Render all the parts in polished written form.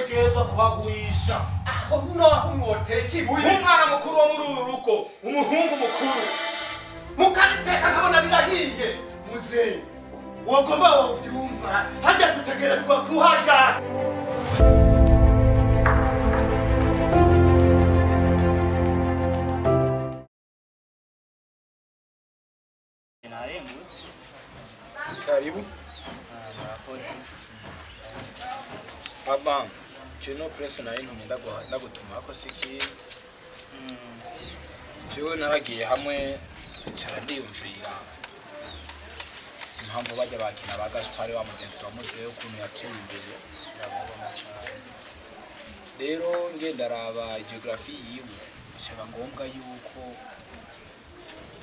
utegerezwa kuhagurisha. Aho naho mwoteka ibuye. Umwana mukuru wo muri uru rugo, umuhungu mukuru. Mukariteka nkabona birahiye. Muzehe, wagomba wavyumva, hajya dutegerezwa kuhaja. Narembutse. Karibu. Murakoze. Baba, kino press nayo ndagutuma ko siki. Jewe naragiye hamwe cara ndiyumvira. Impamvu bajya bakina ba Gaspar wa mugenzi wa Muzehe ukuntu yateye imbere ndabona cyane. Rero ngenda raba geography yiwe cyaba ngombwa yuko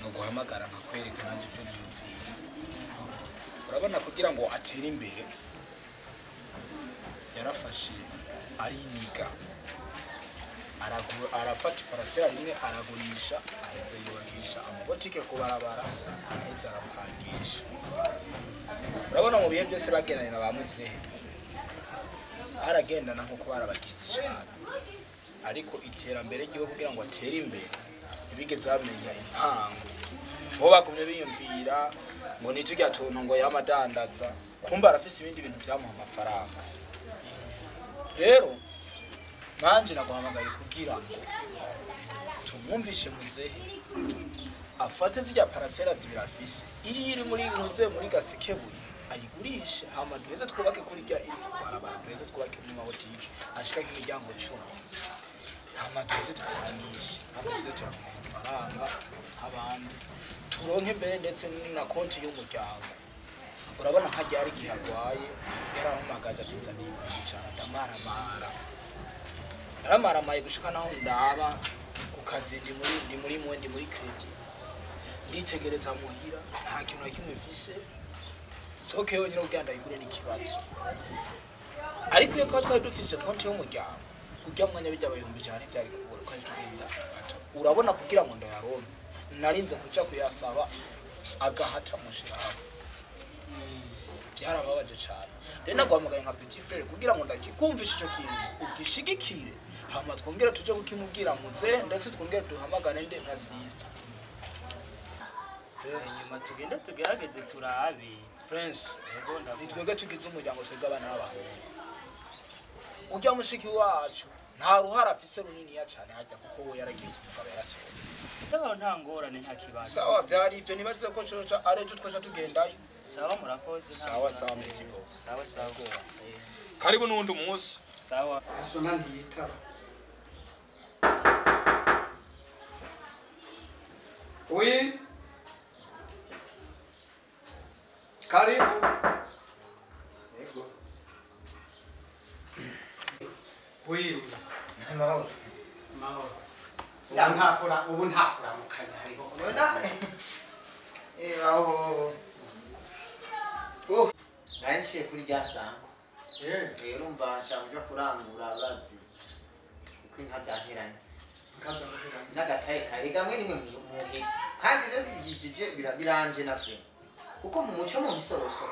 no guhamagara nkakwerekana nje ibyo niyumvira. Urabona kugira ngo atere imbere yarafashe ariniga arafata parasera rimwe aragurisha ahetse yubakisha amabotike ku barabara ahetse arapangisha. Urabona mu bihe byose bagendanye na ba Muzehe aragendana nkuko barabagenzi cyane, ariko iterambere ryiwe kugira ngo atere imbere ntibigeze bamenya intango. Bo bagumye biyumvira ngo nitujya tuntu ngo yamadandaza kumba arafise ibindi bintu byamuha amafaranga. Rero nanje naguhamagaye kugira ngo tumwumvishe Muzehe afate zijya parasera zibirafise iri muri Muzehe muri Gasekebuye ayigurishe hama duheze twubake kuri rya iri barabara duheze twubake mu mabotike ashika imiryango 10 hama duheze turangishe duheze turamuha amafaranga abandi turonke mbere ndetse na konti y'umuryango. Urabona nka ryari gihagwaye yarahamagaje atizaniye cyane ndamaramara aramaramaye gushika naho ndaba ukazi ndi muri credit nditegereza muhira nta kintu kimwe mfise soke yonyine uganda igure n'ikibazo, ariko iyo twari dufise konti y'umuryango ujya mwanya bijya bayumbi cyane byari kubura kandi tugenda urabona kugira ngo ndayaronke narinze kuja kuyasaba agahata mushiraho. Byarababaje cyane. Rero nagwamagaye nka petit frère kugira ngo ndakikumvishe ico kintu ugishigikire hama twongera tuje kukimubwira Muzehe ndetse twongera duhamagane nde na sister. Nyuma tugenda tugerageze turabe. Prince, Yego ndabona. nitwege tugize umuryango twega abana b'abahungu. Ujya mushiki wacu nta ruhara afise runini ya cyane hajya kuko we yaragiye kumugabo yarasohotse. Ndaho nta ngorane nta kibazo. Sawa byari ivyo nibaze ko coca arejo twesha tugendayo. Sawa murakoze nta. Sawa sawa muziko. Sawa sawa. Karibu nundi umunsi. Sawa. Asona ndiyitaba. Oui. Karibu. Yego. Oui. Mahoro. Mahoro. Ndamhafura ubu ntafura mukanya hariho. Aho. Oh, nanciye kuri rya sango. Rero umva nshaka kurangura abazi. Uko inka zanteranye. Nkaza guhera. N'agataye kare gamwe nimwe muhezi. Kandi rero ibijije biranje na fre. Kuko mu muco mu misoroso.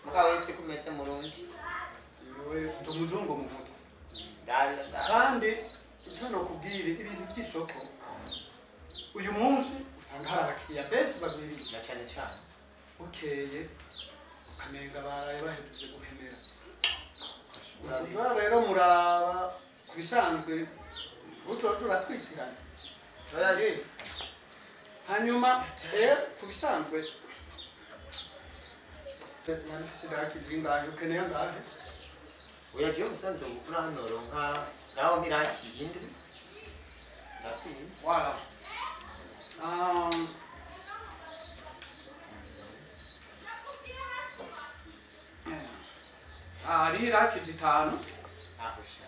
Mugabo wese kumetse mu rundi. Yewe ndumuzungu mu muto. Ndabira. Kandi icyo kubwira ibintu by'isoko. Uyu munsi usanga hari abakiriya benshi bagwiriye Na cyane cyane. ukeye ukamenga baraye bahejeje guhemera. Rero muraba kubisanzwe uco turatwitirana. Oya Hanyuma kubisanzwe nafise daki zingahe ukeneye ngahe? oya je musanze mukura hano ronka naho miraki yindi. Sinati. Wala. Ari raki zitanu. Ahusha.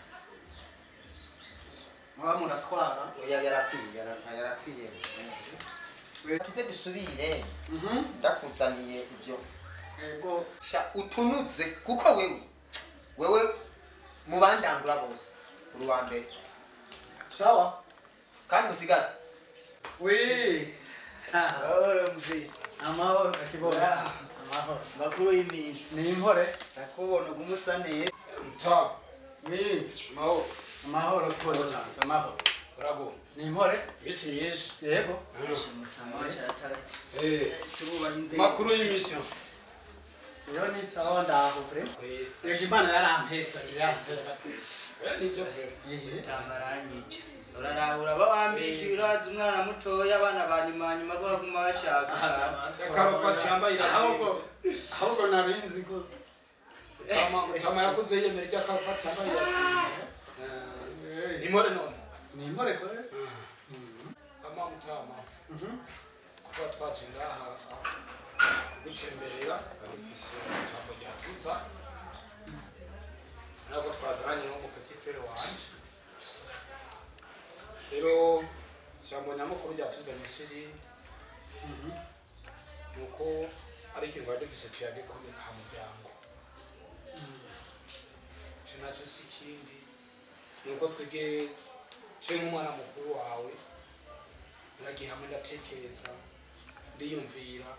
Muba muratwara. Oya yarakwiye. Tuze dusubire. Ndakuzaniye ibyo. Ego Sha utunuze kuko wewe mubandangura bose uri wa mbere. sawa. Kandi musigara. We. Ahora mzee. Amahoro akibona. Amahoro. Makuru y'imisi. Ni impore. Nakubona gumusaniye. Mta. Mahoro. Amahoro pole cyane. Amahoro. Urago. Ni impore? Misi myinshi. Yego. Makuru y'imisiyo. Siyo ni sawa ndaho vre. Yego Imana yarampetse yampera. Nivyo vre. Tamaranyica. Urarahura babambika ibirazi umwana mutoya abana banyuma baguma bashaka. Karofati yambaye irazi. Ahubwo narinzi ko Tama yakoze yemera rya karofati yambaye irazi. Ni more none. ni impore kore. Ama mutama. Kuba twaje ngaha gutemberera arifise cyangwa ryatuza. Nako twazanye no mu petit frère wanje. Rero cyangwa nyamukuru ryatuzanye siri. Nuko ari ikintu dufise cyane kome ka muryango. Cinacho sikindi. Nuko twege nk'umwana mukuru wawe nagiye hamwe ndatekereza ndiyumvira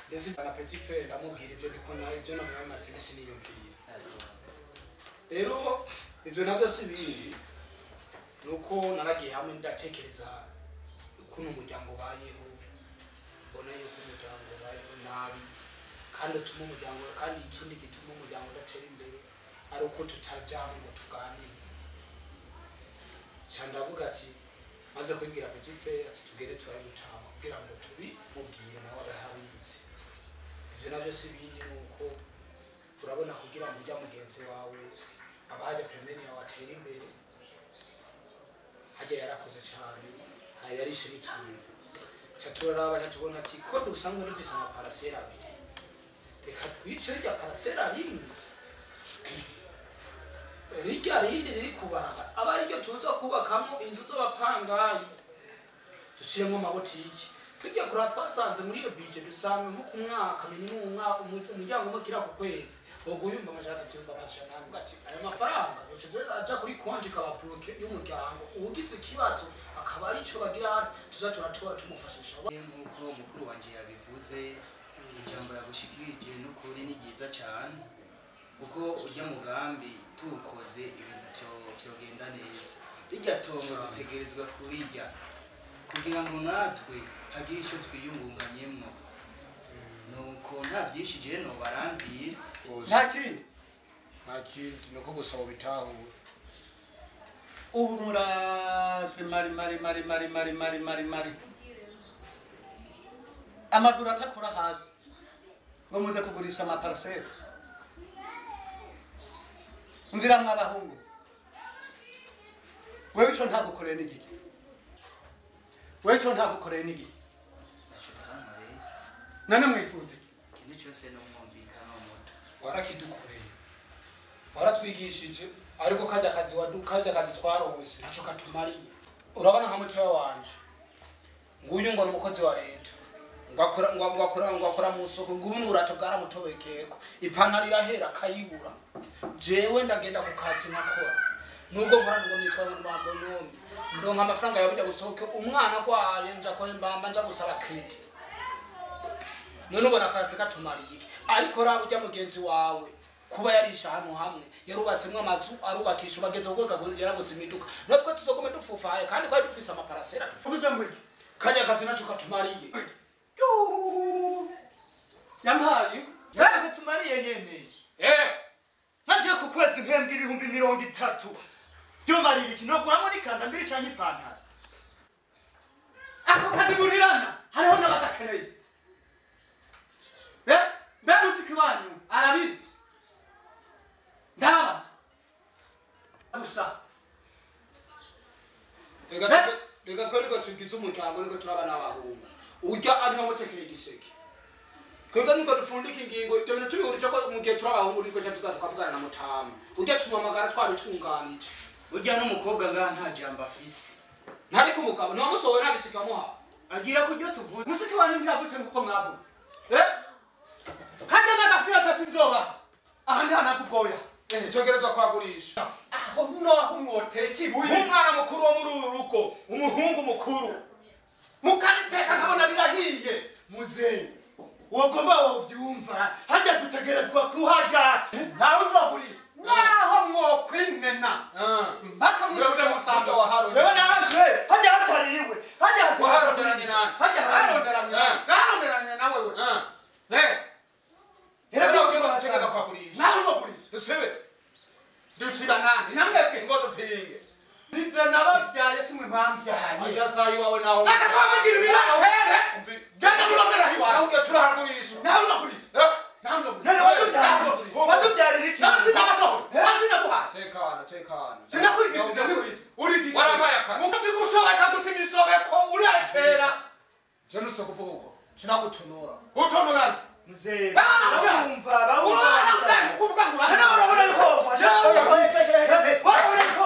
ndetse na petit frère ndamubwira ivyo ndiko nawe ivyo namwamaze bisi niyumvira. Rero ivyo nabyo sibindi nuko naragiye hamwe ndatekereza ukuntu umuryango bayeho mbona yuko umuryango bayeho nabi kandi utuma umuryango kandi ikindi gituma umuryango udatera imbere ari uko tutajyamo ngo tuganire. Ndavuga ati maze kubwira petit frère ati tugere twaye mutama kugira ngo tubimubwire nawe abahabizi. Ivyo nabyo sibindi nuko urabona kugira ngo ujya mugenzi wawe abaje pembeni yawe atera imbere hajya yarakoze cyane yarishe n'ikintu cyaturaba cyatubona ati ko dusangwe dufise ama parcelle abiri reka twice rya parcelle rimwe rijya rindi riri kubaraba aba ari ryo tuza kubakamo inzu z'abapangayi dushyiremo amabotiki tujya kuraba twasanze muri iyo budget dusanga nko ku mwaka minimum umuryango umwe kira ku kwezi ubwo yumva amajana cyumva amajana avuga ati aya mafaranga yoce aja kuri konti kaba bloke y'umuryango ugize ikibazo akaba ari cyo bagira tuzatora tumufashisha. Nkuko mukuru wanje yabivuze ijambo yagushikirije n'ukuri ni giza cyane kuko urya mugambi tukoze ibintu vyogenda neza. Rijya tongo dutegerezwa kurijya kugira ngo natwe hagire ico twiyungunganyemo. Nuko nta vyishije no barangiye Nta kindi nuko gusaba bitaho ubu murate mari amaguru atakora hasi ngo muze kugurisha ama parcelle nzira mwabahungu wewe ico ntagukoreye n'igiki nane mwifuze ikintu cyose no mwumvikana umuto warakidukoreye waratwigishije ariko kajya kazi twaronse naco katumariye. Urabona nka mutoya wanje nguyu ngo n'umukozi wa leta ngakora mu soko ngubu urato bwaramutobekeko ipantaro irahera kayibura jewe ndagenda ku kazi nakora nubwo nkora ngo nitwa n'abagonome ndonka amafaranga yabujya gusohoke umwana kwaye nja ko mbamba nja gusaba credit none ubona akazi katumariye ariko raba ujya mugenzi wawe kuba yarisha hano hamwe yarubatsemwe amazu arubakisha bageze ubwo yaraguze imiduka natwe tuzogome dufufaye kandi kwa dufise ama parcelle uvuze ngo iki kanya kazi naco katumariye yampaye ntabwo tumariye nyene nanje ku kwezi nkembwa 30,000 byo marira iki no kuramo nikanda mbiri cyane ipantaro ako katiburirana hariho n'abadakeneye be musiki wanyu arabizi ndabaza gusa reka twereka tugize umuryango niko turaba n'abahungu urya ari nko mutekere giseke kwega niko dufundika ingingo ibyo bintu tubihurije ko mu gihe turabahungu niko twavugana na mutama urya tumamagara twabitunganije urya n'umukobwa ngaha nta jambo afise ntari ku mugabo niwe musohoye nagisika muha agira kuryo tuvuze musiki wanyu ntiyavuze nkuko mwavuga kandi n'agafiya tasinzoba aha ndi hanakugoya tegereza kwagurisha aho noho mwoteka ibuye umwana mukuru wo muri uru rugo umuhungu mukuru mukaniteka nkabona birahiye muzeyi wogomba wovyumva hajya dutegerezwa kuhaja nawe uzogurisha naho ducira nani namwebwe ngo dupinge nivyo nabavyaye simwe mpamvyaye ayasayi wawe naho akakwamagira ibiratere genda murongera hiwawe nawe ugatura hagurisha nawe uragurisha none waduvyarira iki tekana sinakwigishije uri warabaye akazi muzi gusobeka gusa imisobeko urekera je nuso kuvuga uko sinagutonora utonogana muzee bumva kuvuga ngo urabona yuko warabona yuko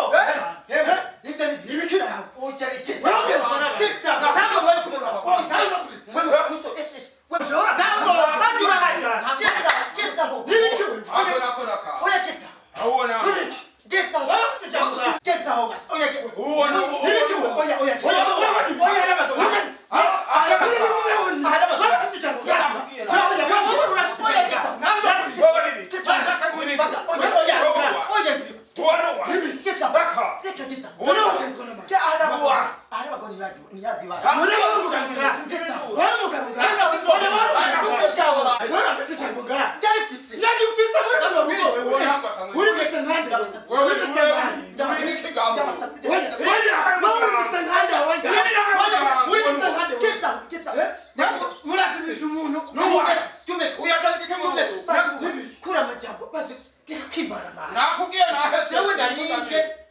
ibikira ucyarike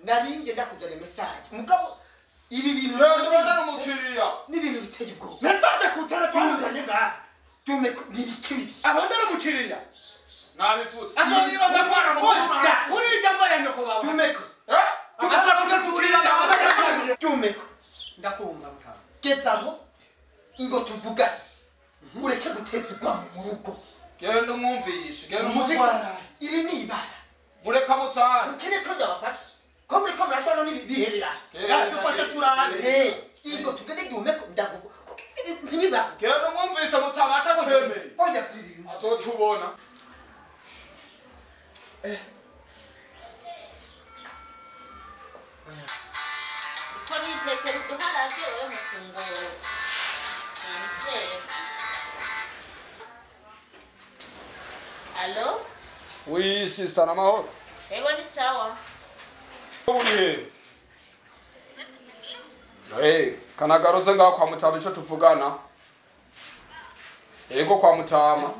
narinje ndakuzana message mugabo ibi bintu n'ibintu biteye ubwoba message ku telefone uzanye ngaha tume nibikiri abandara mukiriya nabipfutse azoniba ndakwana kuri ijambo yanjye ko bawe tumeko tumeko ndakumva mutama gezaho ingo tuvuga ureke gutezwa mu rugo genda umwumvishe genda umutwara iri ni ibara mureka mutsana ukene ko ndabafasha ko muri ko murashana n'ibiherera dufashe turabe ingo tugende tumeko ndagugo ntibiba genda umwumvishe mutama atacemeye oya kuri azocubona ko nitekera uduharage wewe mutunguru Alo? Oui, sister namahoro. Ego ni sawa. Urihe? Kanagarutse ngaho kwa Mutama ico tuvugana. Ego kwa Mutama.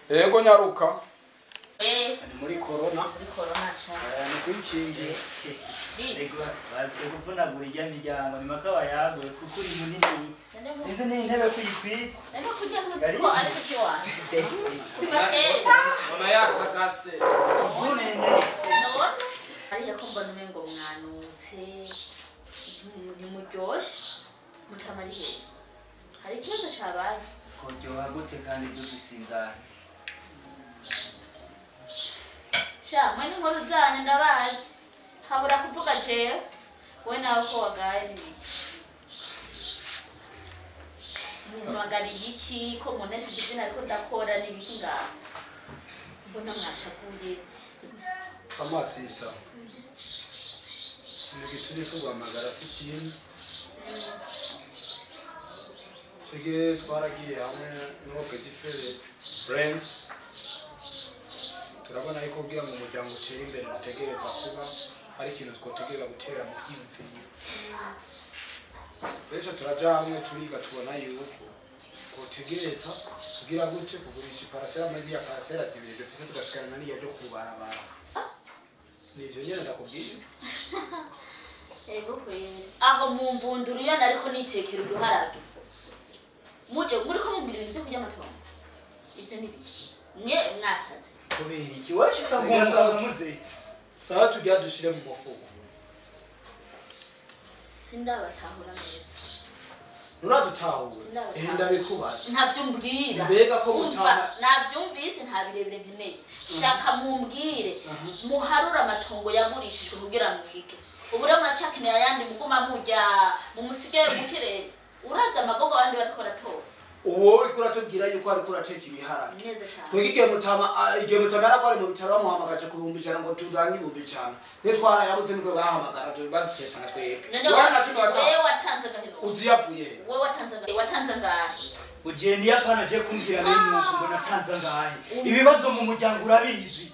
Ego nyaruka. muri corona sha. ni kwikingira Ego bazwe kuvunagura ijya miryango ni maka bayagoye kuko uri munini. Sinzi n'intebe kuyikwi. Nenda kujya muziko ari cyo wanjye. ona yakagase Bunene. None ari yakomba numengo mwanutse. Ni muryoshe. Mutamari he. Hari ikibazo cyabaye. Kuryoha gute kandi dusinzana. Sha mwene nkuru zanyu ndabazi. Habura kuvuga jewe. We nawe ko wagaye n'ibiki. Mwagari iki ko munesha ibintu ariko ndakora n'ibiki ngaho. Mbona mwashavuye. amasisa ni gituri kugamagara sikini twege twaragiye hamwe no Petit Friends turabona yuko kugira ngo umuryango utere imbere utegereza kuba hari ikintu twotegereza gutera mu kwiyumvira rero turaja hamwe turiga tubona yuko twotegereza kugira gute kugurisha iparasera amazi ya parasera zibiri dufise tugasikana n'iyo byo kubarabara nivyo nyene ndakubwiye Ego kweli. Aho mu mvunduru yana ariko nitekera uruharage. Muje muri ko mubwira ibintu byo kujya amatongo. Ivyo ni biki? Mwe mwasaze. Kubera iki washika ngomba muze. sawa tujya dushire mu mufuko Sindabatahura neza. nuradutahura ndabikubaza Ntavyo mbwira. Mbega ko mutama navyumvise nta birebire nkeneye. Shaka mumbwire muharura amatongo yagurishijwe kugira mwige. Ubure muracakeneye ayandi muguma mujya mu musigere mukirere. Uraza amagogo abandi bariko baratora. uwo uri kuratubwira yuko ari kurateka ibiharage Neza cyane. twege igihe mutama yaragwari mu bitaro bamuhamagaje ku 1,000 ngo turange 1,000 twe twarayabuze nibwo bahamagara badutesanga twebwe Wewe watanze gahino. uzi yapfuye Wewe watanze ngahe? Ugende yapana je kumbwira bene nuko mbona tanza ngahe. Ibibazo mu muryango urabizi.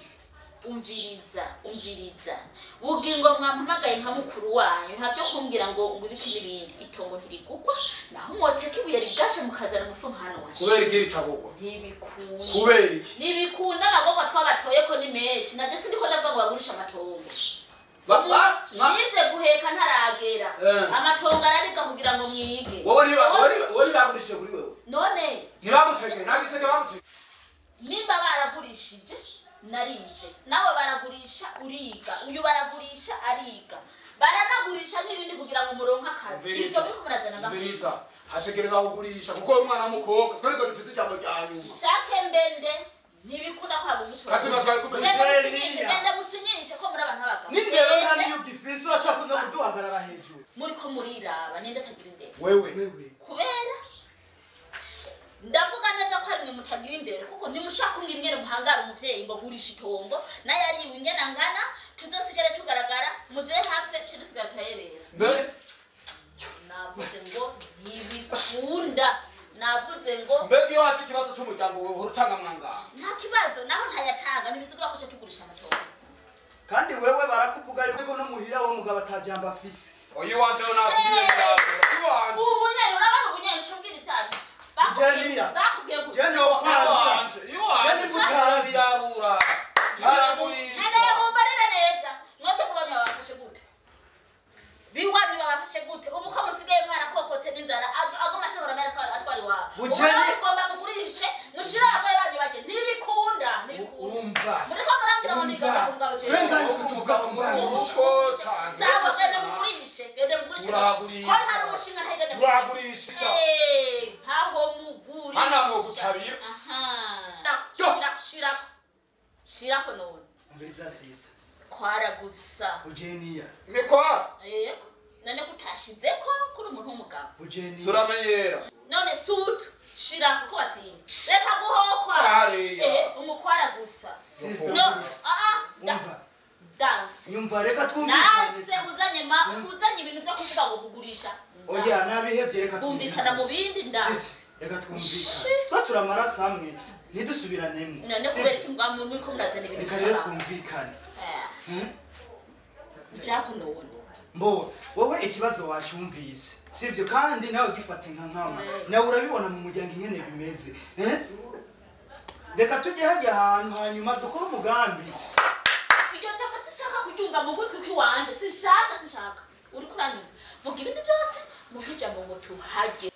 umviriza bugingo mwampamagaye nka mukuru wanyu ntabyo kumbwira ngo ibiki n'ibindi itongo ntirigugwa naho mwoteka ibuye rigashe mukazana umufu nkano wasi kubera iki ritagugwa ntibikunda kubera iki ntibikunda amagogwa twabatoye ko ni menshi nabyo sindiko ndavuga ngo bagurisha amatongo nize guheka ntaragera amatongo araribwa kugira ngo mwige wowe bagurishije kuri wewe none ntibagutege nagisege bagutege nimba baragurishije narize nawe baragurisha uriga uyu baragurisha ariga baranagurisha n'ibindi kugira ngo muronke akazi ivyo biriko murazana ngaviriza hategereza kugurisha kuko umwana w'umukobwa twereka dufise ijambo rya nyuma shake mbende ntibikunda kwaba umutora kazi batwaye kubera genda musinyishe ko muri abantu b'abagabo n'indero nta niyo ugifise urashaka kuza kuduhagarara hejuru muriko muriraba ninde atagira indero wewe kubera ndavuga neza ko ari mwe mutagira indero kuko ntimushaka kumbwira ingene muhangara umuvyeyi ngo gurisha itongo nayo ariwe ingene angana tuzosigare tugaragara muze hafi dusigare tuherera navuze ngo ntibikunda navuze ngo mbega iyo haje ikibazo cy'umuryango wewe urutanga mwangana nta kibazo naho ntayatanga ntibisigura ko tugurisha amatongo kandi wewe barakuvuga yuko no muhira wo mugabo atajamba afise oyi wanje yo natsibire yawe ubu nyene urabona ubunyene ushobwira icyari bakubwiye gute jeno kwanza iyo wanje butari yarura haragurisha nene mumbarira neza mwote muganya babafashe gute biwanyu babafashe gute ubu ko musigaye mwana kokotse n'inzara agoma se horamera atwari wa bujeni ugomba mugurishe mushira abaye banyu bake ntibikunda umva muriko murangira ngo nigaza kumugabo je wenga kutuvuga ku umuko cyane sawa gende mugurishe uragurisha ko hari umushinga ntagende uragurisha ntaho muguri hana mu gutabira shirako none mbeza sisa kwara gusa ujeniya mikwa yego nane kutashizeko kuri umuntu w'umugabo ujeniya suramenyera none sutu shirako ko batinya reka guhokwa umukwara gusa sisa no umva dance nyumva reka nase uzanye ibintu byo kuvuga ngo kugurisha oya nabihevye reka twumvikana mu bindi dance reka twumvikana twa turamara samwe ntidusubiranemo none kubera iki mwamu mwiko murazana ibintu reka rero twumvikane jako none mbo wowe ikibazo wacumvise sivyo kandi nawe gifate nka nkama nawe urabibona mu muryango ingene bimeze reka tujye hajya ahantu hanyuma dukora umugambi iryo cyangwa sinshaka kuryumva mu gutwi kw'iwanje sinshaka uri kuranyumva vuga ibindi byose mukijambo ngo tuhage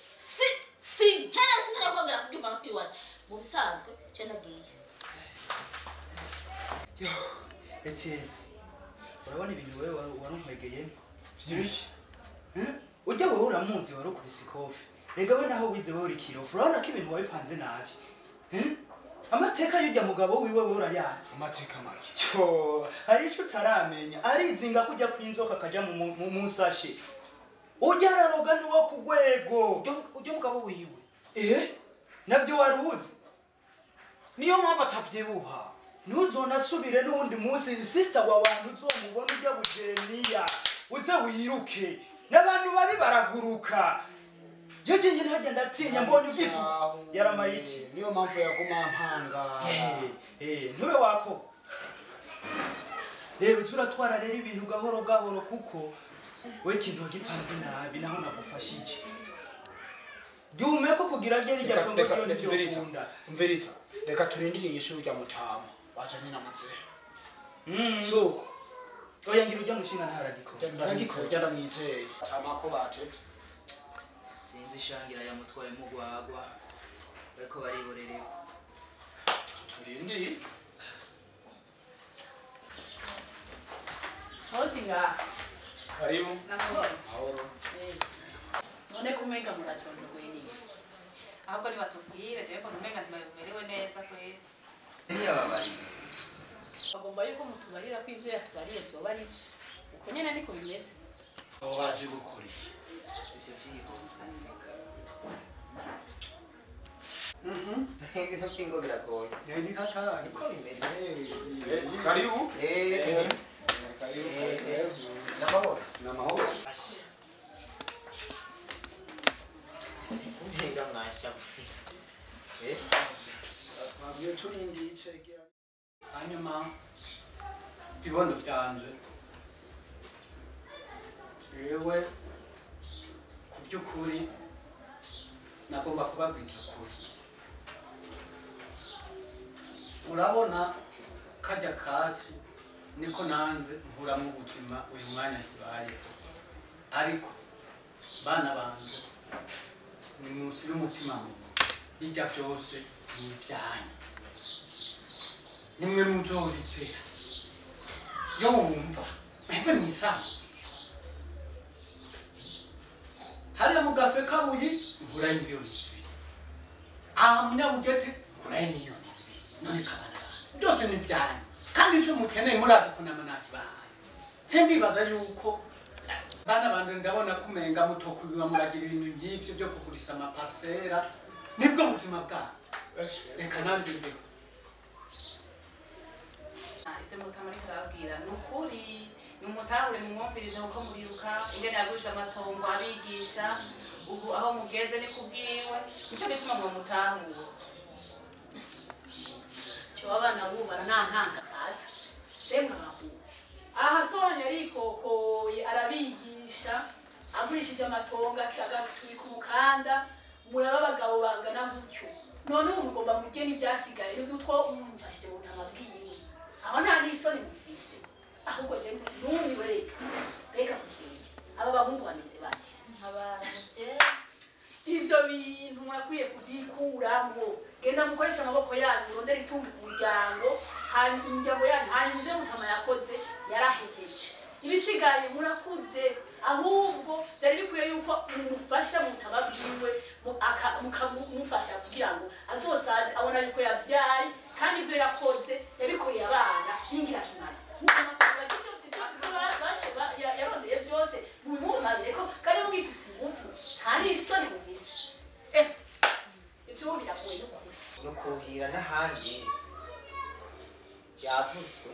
nkene kongera kuryumva amatwi iwanje mu bisanzwe ce nagiye yo Etienne urabona ibintu wewe warunkwegeye vyinshi ujya wowe uramuzi warukubise ikofi rega we naho wize wowe uri kirofu urabona ko ibintu wabipanze nabi amateka y'ujya mugabo wiwe wowe urayazi amateka make hari ico utaramenya arizinga kujya kwinzoka akaja mu musashe ujya araroga niwo ku rwego ujya mugabo wiwe navyo waruzi niyo mpamvu atavyibuha ntuzonasubire n'uwundi munsi sister wabantu uzomubona ujya bujeniya uze wiruke n'abantu babi baraguruka jeje nyine hajya ndatinya mbonye ugifu yaramayiti niyo mpamvu yaguma mpanga ntube wako rero turatwara rero ibintu gahoro gahoro kuko we kintu wagipanze nabi naho nagufashije dume ko kugira gere rya tongo ryo ntivyokunda mverita reka turindire inyishu rya mutama bajanye n'amazere suko oya ngira ujya mushinga ntaragiko ndamwizeye tamako batevye sinzi shangira yamutwaye mugwagwa bariko bariborere turindi Hotinga karibu mahoro none kumenga muracondo gweni ahubwo nibatubwire jewe ko numenga ntibamerewe neza kweli ntiyababari bagomba yuko mutubarira ko ivyo yatubariye vyoba ari iki uko nyene niko bimeze aho baje gukora ivyo vyihuse ibintu by'ingo biragoye ni kaka niko bimeze karibu n'amahoro n'amahoro mbega mwashavu twabwiye turindiye icegera hanyuma ibibondo byanje jewe ku by'ukuri nagomba kubabwira ukuri. Urabona kajya kati niko nanze nkuramo ubuzima uyu mwanya tubayeho, ariko bana banje ni munsi y'umutima mubi, bijya byose ni ibyanyu, nimwe mujoritse yo wumva mpembe mwisanzwe hariya mu Gasekabuye nkurayo miliyoni 2, aha Munyabugete nkurayo miliyoni 2, none kabana byose ni ibyanyu kandi icyo mukeneye murazi kunama nakibahaye. Ndibaza yuko bana banje ndabona kumenga mutokubiwa muragira ibintu nk'ivyo byo kugurisa amaparsera, nibwo buzima bwabo. Reka nanze mbeho ivyo Mutama ariko arababwira ni ukuri, nimutahure mumwumvirize kuko muriruka ingene yagurisha amatongo abigisha, ubu aho mugeze ni kubwiwe, nico gituma mwomutahure. Abana bubu baranantanga kaza remwe aho aha Sonya arikokoye arabigisha agurishije amatongo akagatuye ku mukanda muraba abagabo bangana gutyo, none ubu mugomba mujye n'ibyasigaye n'udutwo umufashije Mutama bwiwe, aho nta n'isoni mufise, ahubwo je ndumiwe reka kukintu aba bahungu bameze bati abantu ivyo bintu mwakwiye kudikuramo, genda mukoresha amaboko yanyu rondera itunga umuryango, hanyuma imiryango yanyu hanyuze Mutama yakoze yarahejeje, ibisigaye murakuze, ahubwo byari bikwiye yuko mumufasha Mutama bwiwe mukamufasha kugira ngo azosaze abona yuko yavyaye kandi ivyo yakoze yabikoreye abana n'ingirakamaro. Yarondeye byose mubimumariye ko kandi mubifise ingufu nta n'isoni mufise, ibyo biragoye n'ukuri no kuhira n'ahandi yavutswe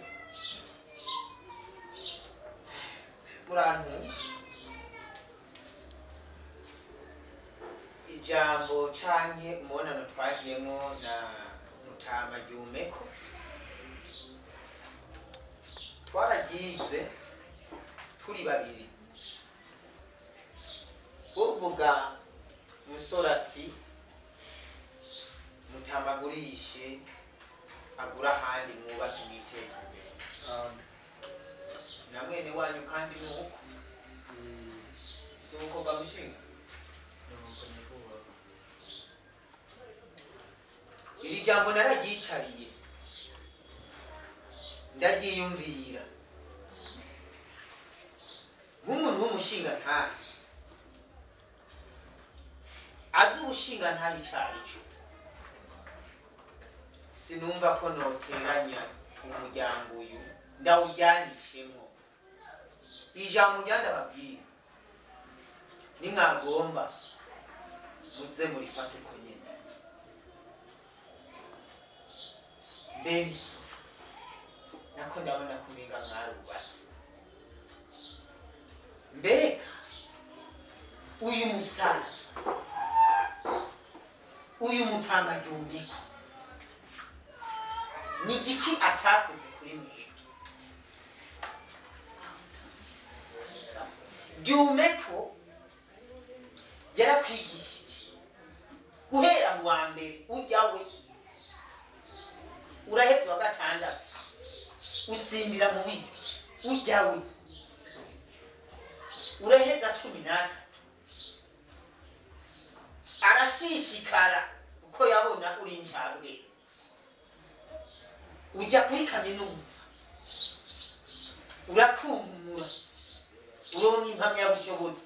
burantu ijambo canke umonano twagiyemo na Mutama Jumeko twaragize turi babiri, uvuga musore ati Mutama agurishe agura ahandi mwubake mwiteze imbere, na mwene wanyu kandi nuko suko bamushinga iri jambo nararyicariye ndaryiyumvira nk'umuntu w'umushinga ntahe azi ubushinga ntahe icarico, sinumva ko noteranya umuryango uyu ndawujyanishemo. Ijambo ryandababwira nimwagomba muze murifate uko nyene, mbebiso nako ndabona kuminga mwarubatse, mbega uyu musaza uyu Mutama Jumeko ni igiki atakoze kuri mwebwe? Jumeko yarakwigishije guhera mu wa mbere ujyawe uraheza wa gatandatu usimbira mu windi ujyawe uraheza 13 arashishikara uko yabona uri njabwe ujya kuri kaminuza urakumura uronka impamyabushobozi,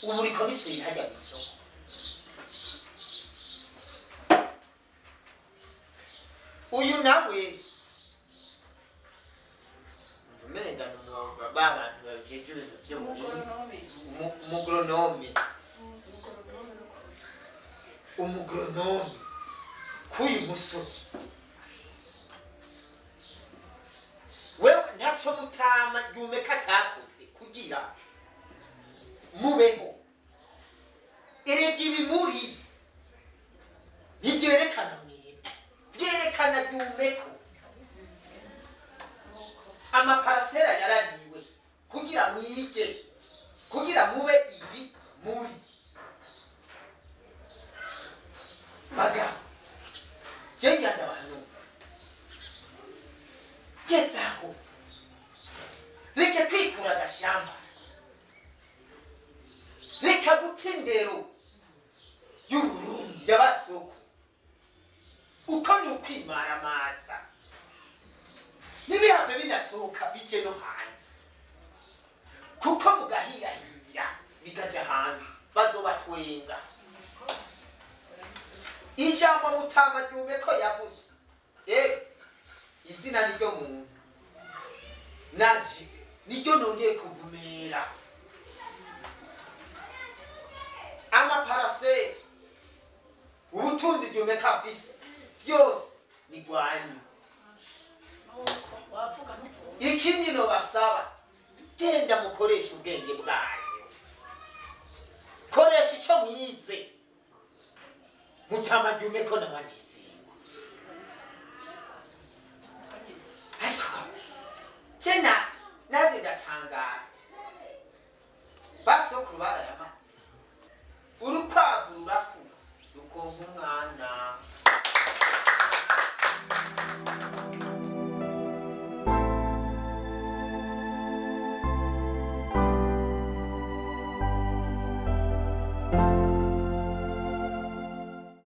ubu uri komiseri hajya mu isoko. Uyu nawe mvumenga n'umwuga b'abantu bajeje ibintu byo mu umugronome kuri musozi, wewe ntaco Mutama Jumeko atakoze kugira mubeho. Erega ibimuri ntibyerekana mwebwe, vyerekana Jumeko. uko ni ukwimaramaza n'ibihave binasohoka bije no hanze kuko mugahirahira bikaja hanze bazobatwenga ijambo Mutama ryume ko yavuze izina niryo muntu naje niryo nongeye kuvumera amaparaseri ubutunzi ryume kafise byose ni rwanyu ikindi no basaba genda mukoresha ubwenge bwanyu koresha icyo mwize Mutama ryume ko nabanezerwa ariko jena nari ndatangara basokuru barayamaze urukwavu rurakura rukonka umwana